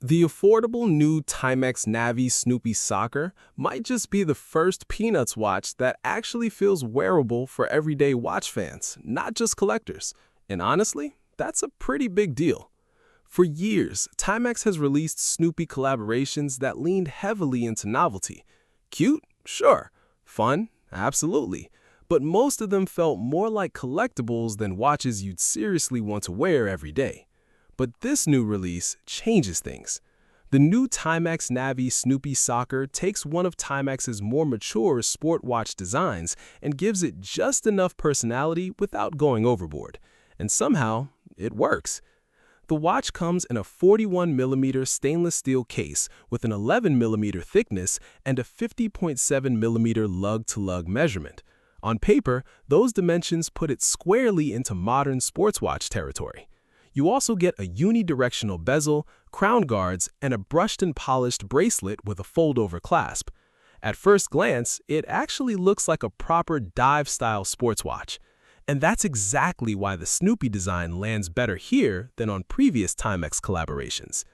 The affordable new Timex Navi Snoopy Soccer might just be the first Peanuts watch that actually feels wearable for everyday watch fans, not just collectors. And honestly, that's a pretty big deal. For years, Timex has released Snoopy collaborations that leaned heavily into novelty. Cute? Sure. Fun? Absolutely. But most of them felt more like collectibles than watches you'd seriously want to wear every day. But this new release changes things. The new Timex Navi Snoopy Soccer takes one of Timex's more mature sport watch designs and gives it just enough personality without going overboard. And somehow, it works. The watch comes in a 41mm stainless steel case with an 11mm thickness and a 50.7mm lug-to-lug measurement. On paper, those dimensions put it squarely into modern sports watch territory. You also get a unidirectional bezel, crown guards, and a brushed and polished bracelet with a fold-over clasp. At first glance, it actually looks like a proper dive-style sports watch. And that's exactly why the Snoopy design lands better here than on previous Timex collaborations.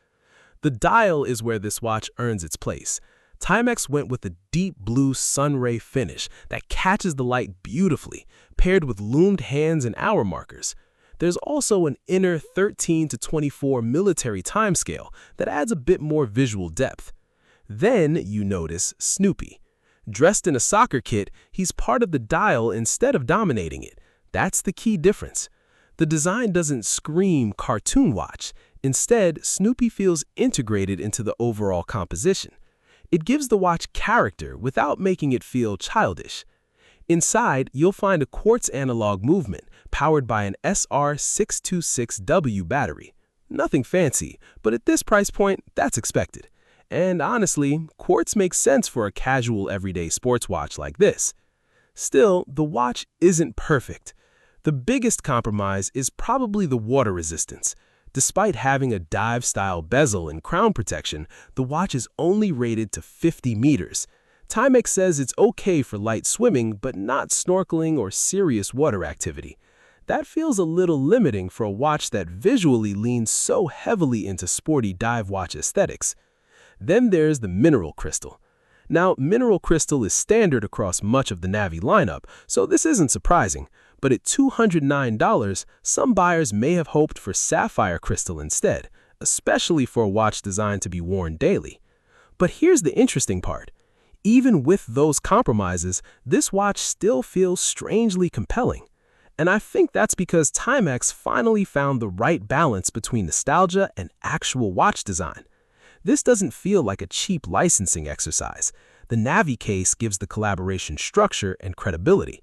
The dial is where this watch earns its place. Timex went with a deep blue sunray finish that catches the light beautifully, paired with loomed hands and hour markers. There's also an inner 13 to 24 military timescale that adds a bit more visual depth. Then you notice Snoopy. Dressed in a soccer kit, he's part of the dial instead of dominating it. That's the key difference. The design doesn't scream cartoon watch. Instead, Snoopy feels integrated into the overall composition. It gives the watch character without making it feel childish. Inside, you'll find a Quartz analog movement powered by an SR626W battery. Nothing fancy, but at this price point, that's expected. And honestly, Quartz makes sense for a casual everyday sports watch like this. Still, the watch isn't perfect. The biggest compromise is probably the water resistance. Despite having a dive-style bezel and crown protection, the watch is only rated to 50 meters. Timex says it's okay for light swimming, but not snorkeling or serious water activity. That feels a little limiting for a watch that visually leans so heavily into sporty dive watch aesthetics. Then there's the mineral crystal. Now, mineral crystal is standard across much of the Navi lineup, so this isn't surprising. But at $209, some buyers may have hoped for sapphire crystal instead, especially for a watch designed to be worn daily. But here's the interesting part. Even with those compromises, this watch still feels strangely compelling. And I think that's because Timex finally found the right balance between nostalgia and actual watch design. This doesn't feel like a cheap licensing exercise. The Navi case gives the collaboration structure and credibility.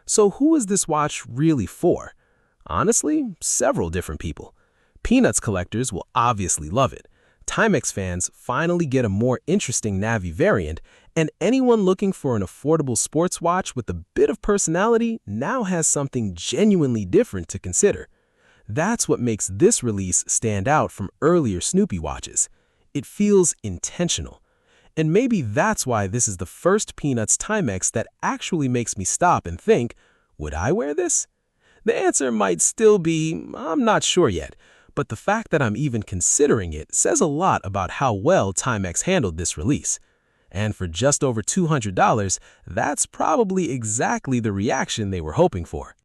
So who is this watch really for? Honestly, several different people. Peanuts collectors will obviously love it. Timex fans finally get a more interesting Navi variant, and anyone looking for an affordable sports watch with a bit of personality now has something genuinely different to consider. That's what makes this release stand out from earlier Snoopy watches. It feels intentional. And maybe that's why this is the first Peanuts Timex that actually makes me stop and think, would I wear this? The answer might still be, I'm not sure yet. But the fact that I'm even considering it says a lot about how well Timex handled this release. And for just over $200, that's probably exactly the reaction they were hoping for.